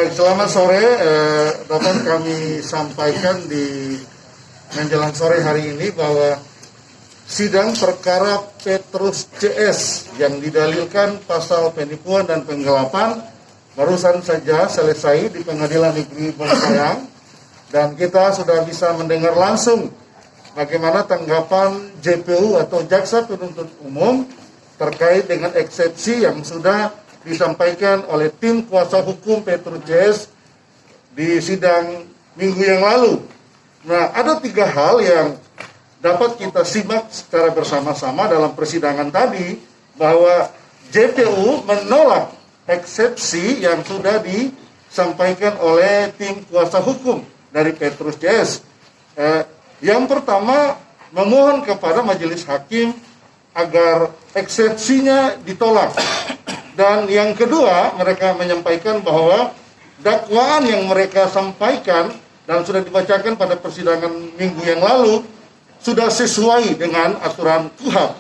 Baik, selamat sore. Dapat kami sampaikan di menjelang sore hari ini bahwa sidang perkara Petrus CS yang didalilkan pasal penipuan dan penggelapan barusan saja selesai di Pengadilan Negeri Bonsayang, dan kita sudah bisa mendengar langsung bagaimana tanggapan JPU atau Jaksa Penuntut Umum terkait dengan eksepsi yang sudah disampaikan oleh tim kuasa hukum Petrus CS di sidang minggu yang lalu. Nah, ada 3 hal yang dapat kita simak secara bersama-sama dalam persidangan tadi, bahwa JPU menolak eksepsi yang sudah disampaikan oleh tim kuasa hukum dari Petrus CS. Yang pertama, memohon kepada majelis hakim agar eksepsinya ditolak. Dan yang kedua, mereka menyampaikan bahwa dakwaan yang mereka sampaikan dan sudah dibacakan pada persidangan minggu yang lalu sudah sesuai dengan aturan KUHP.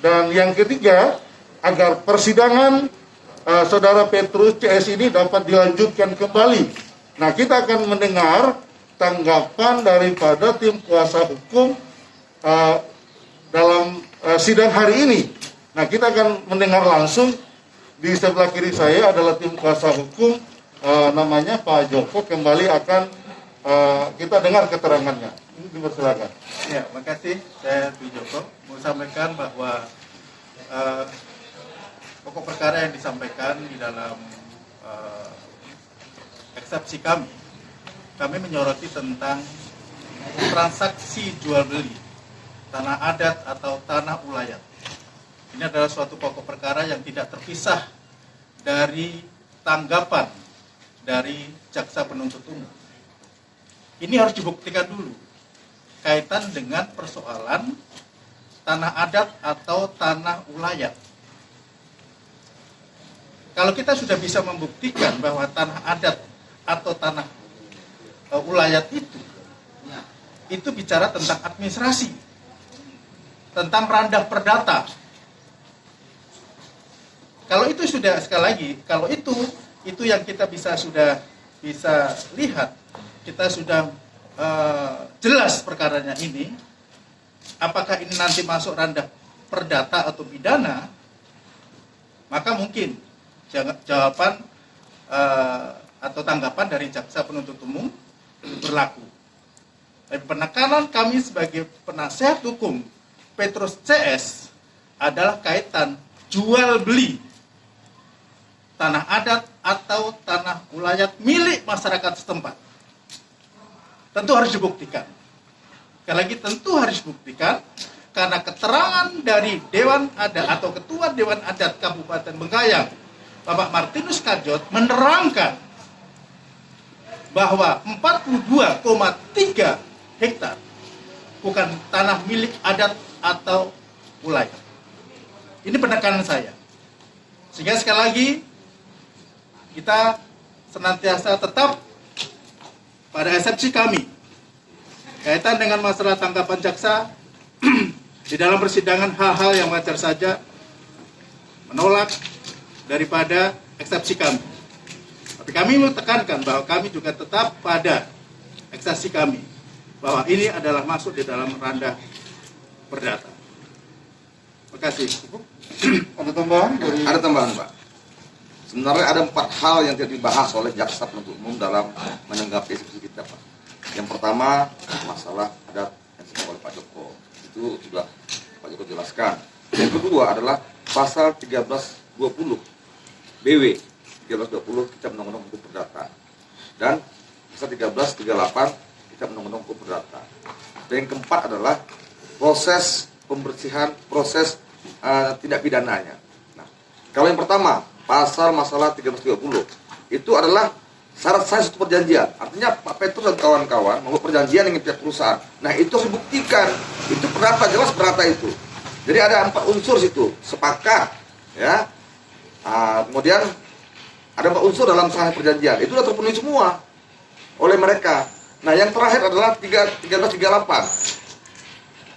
Dan yang ketiga, agar persidangan saudara Petrus CS ini dapat dilanjutkan kembali. Nah, kita akan mendengar tanggapan daripada tim kuasa hukum dalam sidang hari ini. Nah, kita akan mendengar langsung. Di sebelah kiri saya adalah tim kuasa hukum, namanya Pak Joko. Kembali akan kita dengar keterangannya. Dipersilakan. Ya, makasih. Saya Pak Joko mau sampaikan bahwa pokok perkara yang disampaikan di dalam eksepsi kami menyoroti tentang transaksi jual beli tanah adat atau tanah ulayat. Ini adalah suatu pokok perkara yang tidak terpisah dari tanggapan dari Jaksa Penuntut Umum. Ini harus dibuktikan dulu kaitan dengan persoalan tanah adat atau tanah ulayat. Kalau kita sudah bisa membuktikan bahwa tanah adat atau tanah ulayat itu bicara tentang administrasi, tentang randah perdata. Kalau itu sudah, sekali lagi, kalau itu yang kita sudah bisa lihat, kita sudah jelas perkaranya ini, apakah ini nanti masuk randah perdata atau pidana, maka mungkin jawaban atau tanggapan dari Jaksa Penuntut Umum berlaku. Tapi penekanan kami sebagai penasihat hukum Petrus CS adalah kaitan jual beli tanah adat atau tanah ulayat milik masyarakat setempat. Tentu harus dibuktikan. Sekali lagi, tentu harus dibuktikan karena keterangan dari Dewan Adat atau Ketua Dewan Adat Kabupaten Bengkayang, Bapak Martinus Kajot, menerangkan bahwa 42,3 hektar bukan tanah milik adat atau ulayat. Ini penekanan saya. Sehingga sekali lagi, kita senantiasa tetap pada eksepsi kami kaitan dengan masalah tanggapan jaksa di dalam persidangan, hal-hal yang wajar saja, menolak daripada eksepsi kami. Tapi kami mau tekankan bahwa kami juga tetap pada eksepsi kami bahwa ini adalah masuk di dalam randah perdata. Terima kasih. Ada tambahan? Ada tambahan, Pak. Sebenarnya ada 4 hal yang tidak dibahas oleh Jaksa Penuntut Umum dalam menanggapi eksepsi kita, Pak. Yang pertama, masalah adat yang disampaikan oleh Pak Joko. Itu sudah Pak Joko jelaskan. Yang kedua adalah pasal 1320 BW 1320 Kitab Undang-Undang Hukum Perdata dan pasal 1338 Kitab Undang-Undang Hukum Perdata. Dan yang keempat adalah proses pembersihan, proses tindak pidananya. Nah, kalau yang pertama, pasal masalah 1330 itu adalah syarat sah suatu perjanjian. Artinya Pak Petrus dan kawan-kawan membuat perjanjian dengan pihak perusahaan. Nah, itu harus dibuktikan. Itu perdata, jelas perdata itu. Jadi ada 4 unsur situ, sepakat, ya. Kemudian ada 4 unsur dalam sah perjanjian. Itu sudah terpenuhi semua oleh mereka. Nah, yang terakhir adalah 1338.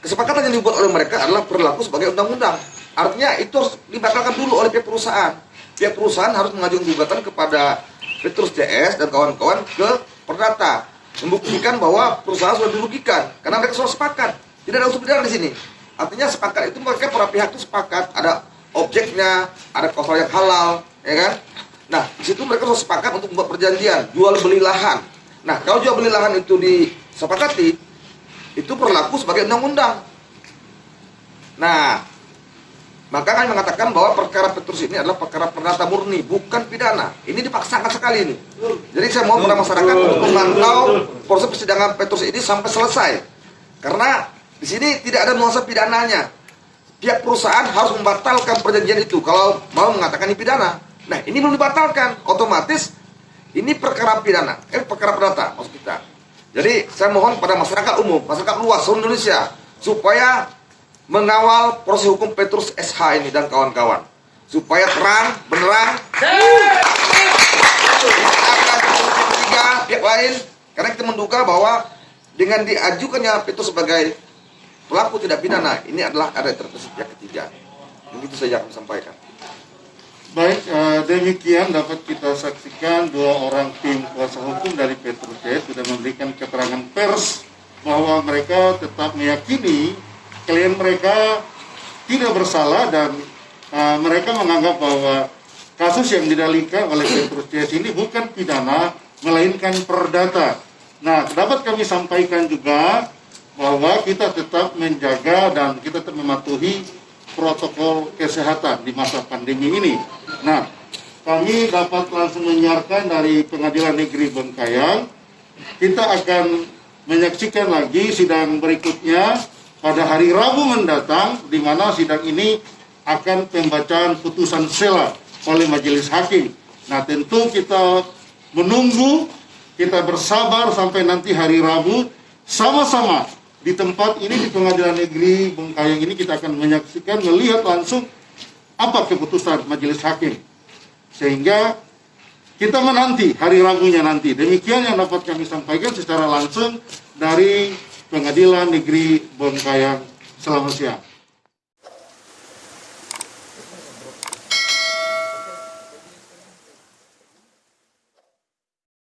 Kesepakatan yang dibuat oleh mereka adalah berlaku sebagai undang-undang. Artinya itu harus dibatalkan dulu oleh pihak perusahaan. Pihak perusahaan harus mengajukan gugatan kepada Petrus CS dan kawan-kawan ke perdata, membuktikan bahwa perusahaan sudah dirugikan karena mereka sudah sepakat, tidak ada unsur pidana di sini. Artinya sepakat itu mereka para pihak itu sepakat, ada objeknya, ada kausa yang halal, ya kan? Nah, di situ mereka sudah sepakat untuk membuat perjanjian jual beli lahan. Nah, kalau jual beli lahan itu disepakati, itu berlaku sebagai undang-undang. Nah, maka kami mengatakan bahwa perkara Petrus ini adalah perkara perdata murni, bukan pidana. Ini dipaksakan sekali ini. Jadi saya mohon kepada masyarakat untuk memantau proses persidangan Petrus ini sampai selesai. Karena di sini tidak ada nuansa pidananya. Pihak perusahaan harus membatalkan perjanjian itu kalau mau mengatakan ini pidana. Nah, ini belum dibatalkan, otomatis ini perkara pidana, perkara perdata maksud kita. Jadi saya mohon pada masyarakat umum, masyarakat luas seluruh Indonesia supaya mengawal proses hukum Petrus SH ini dan kawan-kawan supaya terang, benerang. Pihak lain, karena kita menduga bahwa dengan diajukannya Petrus sebagai pelaku tidak pidana, ini adalah ada intervensi pihak ketiga. Begitu saja yang kami sampaikan. Baik, demikian dapat kita saksikan dua orang tim kuasa hukum dari Petrus CS sudah memberikan keterangan pers bahwa mereka tetap meyakini klien mereka tidak bersalah dan mereka menganggap bahwa kasus yang didalilkan oleh Petrus CS ini bukan pidana melainkan perdata. Nah, dapat kami sampaikan juga bahwa kita tetap menjaga dan kita tetap mematuhi protokol kesehatan di masa pandemi ini. Nah, kami dapat langsung menyiarkan dari Pengadilan Negeri Bengkayang. Kita akan menyaksikan lagi sidang berikutnya pada hari Rabu mendatang, di mana sidang ini akan pembacaan putusan sela oleh majelis hakim. Nah, tentu kita menunggu, kita bersabar sampai nanti hari Rabu sama-sama di tempat ini, di Pengadilan Negeri Bengkayang ini kita akan menyaksikan, melihat langsung apa keputusan majelis hakim. Sehingga kita menanti hari Rabunya nanti. Demikian yang dapat kami sampaikan secara langsung dari Pengadilan Negeri Bengkayang. Selamat siang.